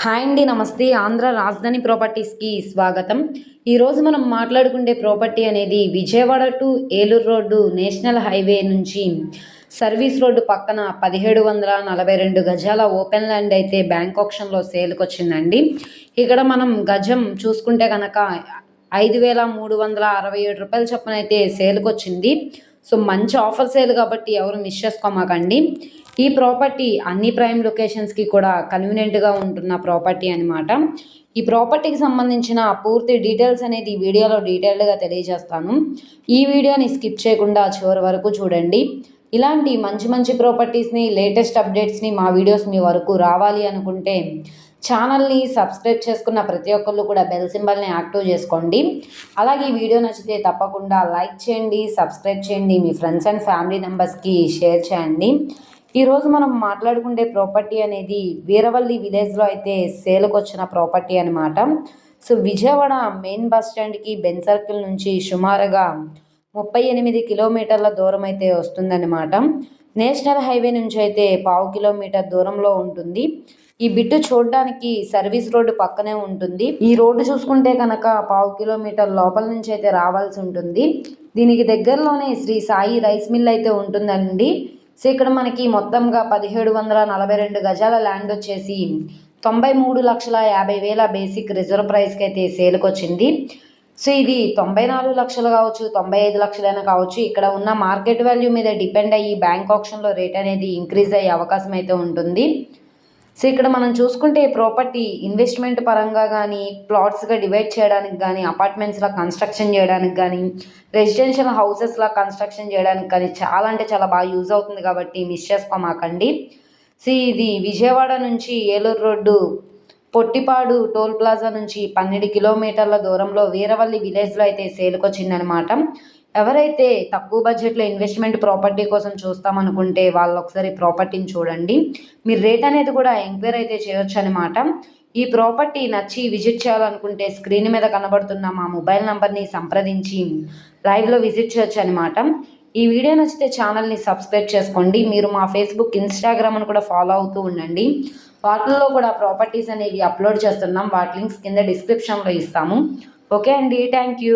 Hi అండి, నమస్తే. ఆంధ్ర రాజధాని ప్రాపర్టీస్కి స్వాగతం. ఈరోజు మనం మాట్లాడుకునే ప్రాపర్టీ అనేది Vijayawada to Eluru road national highway నుంచి సర్వీస్ రోడ్డు పక్కన 1742 గజాల ఓపెన్ ల్యాండ్ అయితే బ్యాంక్ ఆప్షన్లో సేల్కి వచ్చిందండి. ఇక్కడ మనం గజం చూసుకుంటే కనుక 5,367 రూపాయల చొప్పున అయితే సేల్కి వచ్చింది. సో మంచి ఆఫర్ సేల్ కాబట్టి ఎవరు మిస్ చేసుకోమాకండి. ఈ ప్రాపర్టీ అన్ని ప్రైమ్ లొకేషన్స్కి కూడా కన్వీనియంట్గా ఉంటున్న ప్రాపర్టీ అనమాట. ఈ ప్రాపర్టీకి సంబంధించిన పూర్తి డీటెయిల్స్ అనేది ఈ వీడియోలో డీటెయిల్డ్గా తెలియజేస్తాను. ఈ వీడియోని స్కిప్ చేయకుండా చివరి వరకు చూడండి. ఇలాంటి మంచి మంచి ప్రాపర్టీస్ని, లేటెస్ట్ అప్డేట్స్ని మా వీడియోస్ మీ వరకు రావాలి అనుకుంటే ఛానల్ని సబ్స్క్రైబ్ చేసుకున్న ప్రతి ఒక్కళ్ళు కూడా బెల్ సింబల్ని యాక్టివ్ చేసుకోండి. అలాగే ఈ వీడియో నచ్చితే తప్పకుండా లైక్ చేయండి, సబ్స్క్రైబ్ చేయండి, మీ ఫ్రెండ్స్ అండ్ ఫ్యామిలీ మెంబర్స్కి షేర్ చేయండి. ఈరోజు మనం మాట్లాడుకునే ప్రాపర్టీ అనేది వీరవల్లి విలేజ్లో అయితే సేల్కి వచ్చిన ప్రాపర్టీ అనమాట. సో విజయవాడ మెయిన్ బస్ స్టాండ్కి బెన్ సర్కిల్ నుంచి సుమారుగా 38 కిలోమీటర్ల దూరం అయితే వస్తుందన్నమాట. నేషనల్ హైవే నుంచి అయితే 1/2 కిలోమీటర్ దూరంలో ఉంటుంది. ఈ బిట్టు చూడడానికి సర్వీస్ రోడ్డు పక్కనే ఉంటుంది. ఈ రోడ్డు చూసుకుంటే కనుక 1/2 కిలోమీటర్ లోపల నుంచి అయితే రావాల్సి ఉంటుంది. దీనికి దగ్గరలోనే శ్రీ సాయి రైస్ మిల్ అయితే ఉంటుందండి. సో ఇక్కడ మనకి మొత్తంగా 1742 గజాల ల్యాండ్ వచ్చేసి 93,50,000 బేసిక్ రిజర్వ్ ప్రైస్కి అయితే సేల్కి వచ్చింది. సో ఇది 94 లక్షలు కావచ్చు, 95 లక్షలైనా కావచ్చు. ఇక్కడ ఉన్న మార్కెట్ వాల్యూ మీద డిపెండ్ అయ్యి బ్యాంక్ ఆప్షన్లో రేట్ అనేది ఇంక్రీజ్ అయ్యే అవకాశం అయితే ఉంటుంది. సో ఇక్కడ మనం చూసుకుంటే ప్రాపర్టీ ఇన్వెస్ట్మెంట్ పరంగా కానీ, ప్లాట్స్గా డివైడ్ చేయడానికి కానీ, అపార్ట్మెంట్స్లా కన్స్ట్రక్షన్ చేయడానికి కానీ, రెసిడెన్షియల్ హౌసెస్లా కన్స్ట్రక్షన్ చేయడానికి కానీ చాలా అంటే చాలా బాగా యూజ్ అవుతుంది కాబట్టి మిస్ చేసుకోమాకండి. సో ఇది విజయవాడ నుంచి Eluru road Pottipadu toll plaza నుంచి 12 కిలోమీటర్ల దూరంలో వీరవల్లి విలేజ్లో అయితే సేల్కి వచ్చిందనమాట. ఎవరైతే తక్కువ బడ్జెట్లో ఇన్వెస్ట్మెంట్ ప్రాపర్టీ కోసం చూస్తామనుకుంటే వాళ్ళు ఒకసారి ప్రాపర్టీని చూడండి. మీరు రేట్ అనేది కూడా ఎంక్వైరీ అయితే చేయొచ్చు అనమాట. ఈ ప్రాపర్టీ నచ్చి విజిట్ చేయాలనుకుంటే స్క్రీన్ మీద కనబడుతున్న మా మొబైల్ నెంబర్ని సంప్రదించి లైవ్లో విజిట్ చేయొచ్చు అనమాట. ఈ వీడియో నచ్చితే ఛానల్ని సబ్స్క్రైబ్ చేసుకోండి. మీరు మా ఫేస్బుక్, ఇన్స్టాగ్రామ్ను కూడా ఫాలో అవుతూ ఉండండి. వాటిల్లో కూడా ప్రాపర్టీస్ అనేవి అప్లోడ్ చేస్తున్నాం. వాటి లింక్స్ కింద డిస్క్రిప్షన్లో ఇస్తాము. ఓకే అండి, థ్యాంక్ యూ.